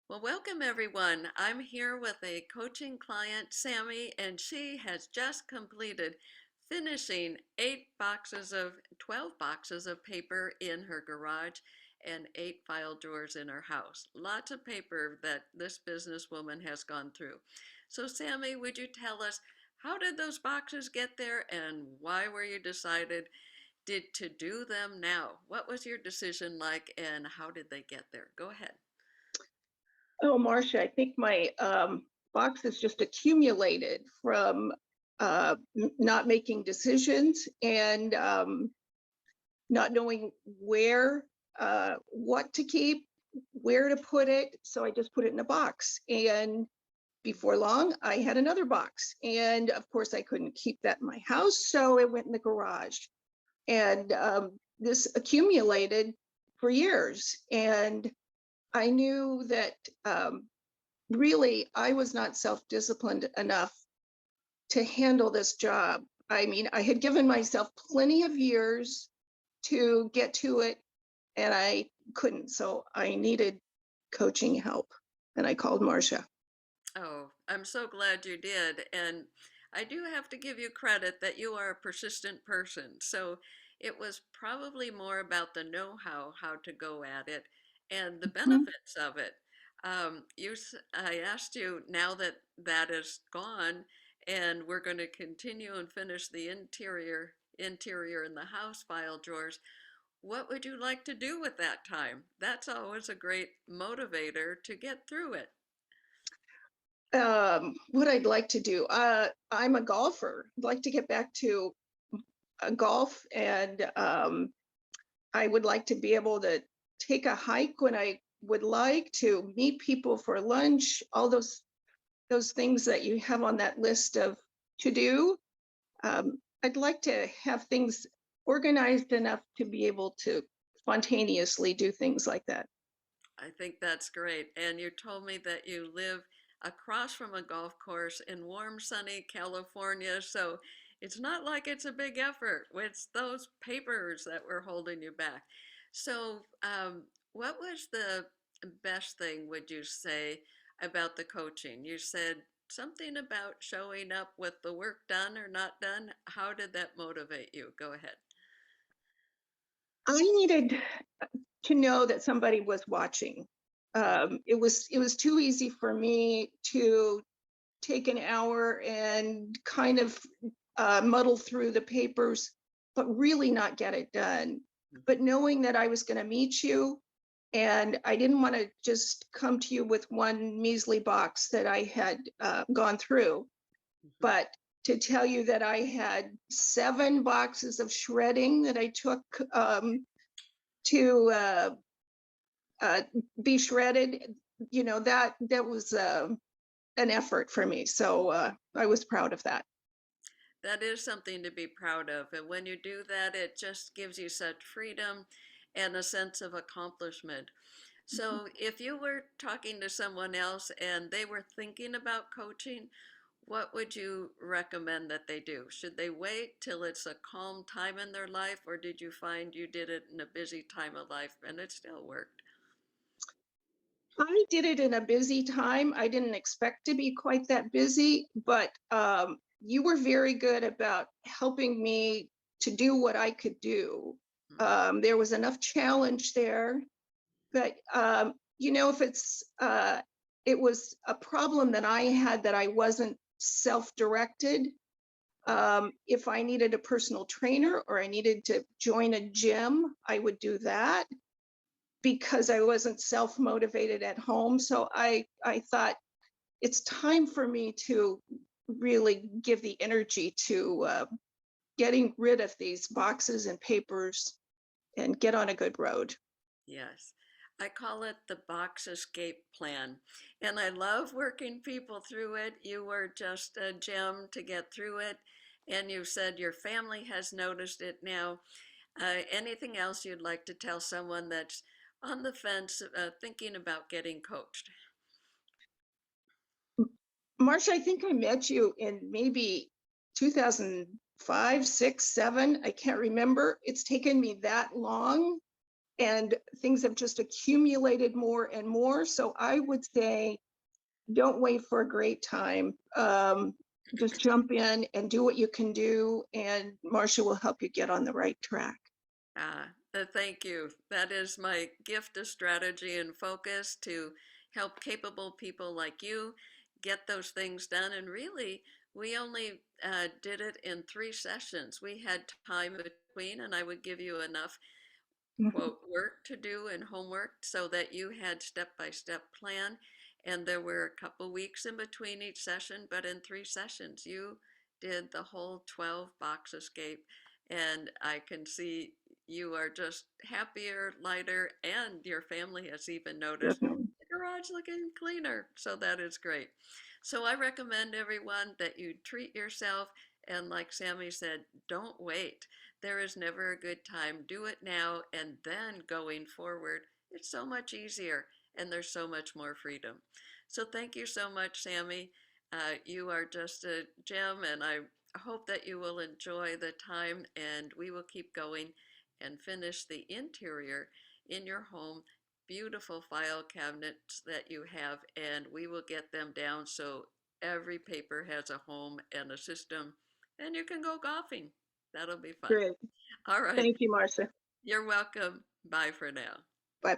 Well, welcome everyone. I'm here with a coaching client, Sammy, and she has just completed finishing 12 boxes of paper in her garage and 8 file drawers in her house. Lots of paper that this businesswoman has gone through. So, Sammy, would you tell us how did those boxes get there and why were you decided did to do them now? What was your decision like and how did they get there? Go ahead. Oh, Marcia, I think my boxes just accumulated from not making decisions and not knowing what to keep, where to put it. So I just put it in a box. And before long, I had another box. And of course, I couldn't keep that in my house. So it went in the garage. And this accumulated for years. And I knew that really I was not self-disciplined enough to handle this job. I mean, I had given myself plenty of years to get to it and I couldn't. So I needed coaching help and I called Marcia. Oh, I'm so glad you did. And I do have to give you credit that you are a persistent person. So it was probably more about the know-how, how to go at it, and the Mhm. benefits of it. I asked you now that that is gone, and we're going to continue and finish the interior in the house file drawers. What would you like to do with that time? That's always a great motivator to get through it. What I'd like to do, I'm a golfer. I'd like to get back to golf and I would like to be able to take a hike when I would like to meet people for lunch, all those things that you have on that list of to do. I'd like to have things organized enough to be able to spontaneously do things like that. I think that's great. And you told me that you live across from a golf course in warm, sunny California. So it's not like it's a big effort. It's those papers that were holding you back. So, what was the best thing, would you say, about the coaching? You said something about showing up with the work done or not done. How did that motivate you? Go ahead. I needed to know that somebody was watching. It was too easy for me to take an hour and kind of muddle through the papers, but really not get it done. But knowing that I was going to meet you and I didn't want to just come to you with one measly box that I had gone through, Mhm. but to tell you that I had 7 boxes of shredding that I took to uh, be shredded, that was an effort for me. So I was proud of that. That is something to be proud of. And when you do that, it just gives you such freedom and a sense of accomplishment. So, if you were talking to someone else and they were thinking about coaching, what would you recommend that they do? Should they wait till it's a calm time in their life, or did you find you did it in a busy time of life and it still worked? I did it in a busy time. I didn't expect to be quite that busy, but you were very good about helping me to do what I could do. Hmm. There was enough challenge there, but if it was a problem that I had that I wasn't self-directed. If I needed a personal trainer or I needed to join a gym, I would do that because I wasn't self-motivated at home. So I thought it's time for me to really give the energy to getting rid of these boxes and papers and get on a good road. Yes. I call it the box escape plan. And I love working people through it. You were just a gem to get through it. And you said your family has noticed it now. Anything else you'd like to tell someone that's on the fence, thinking about getting coached? Marcia, I think I met you in maybe 2005, 6, 7. I can't remember. It's taken me that long. and things have just accumulated more and more. So I would say, don't wait for a great time. Just jump in and do what you can do, and Marcia will help you get on the right track. Thank you. That is my gift of strategy and focus to help capable people like you get those things done. And really, we only did it in 3 sessions. We had time between, and I would give you enough quote work to do and homework so that you had step-by-step plan, and there were a couple weeks in between each session, but in 3 sessions you did the whole 12 box escape, and I can see you are just happier, lighter, and your family has even noticed Definitely. the garage looking cleaner, so that is great. So I recommend everyone that you treat yourself, and like Sammy said, don't wait. There is never a good time. Do it now, and then going forward, it's so much easier and there's so much more freedom. So thank you so much, Sammy. You are just a gem, and I hope that you will enjoy the time, and we will keep going and finish the interior in your home. Beautiful file cabinets that you have, and we will get them down so every paper has a home and a system, and you can go golfing. That'll be fun. Great. All right. Thank you, Marcia. You're welcome. Bye for now. Bye.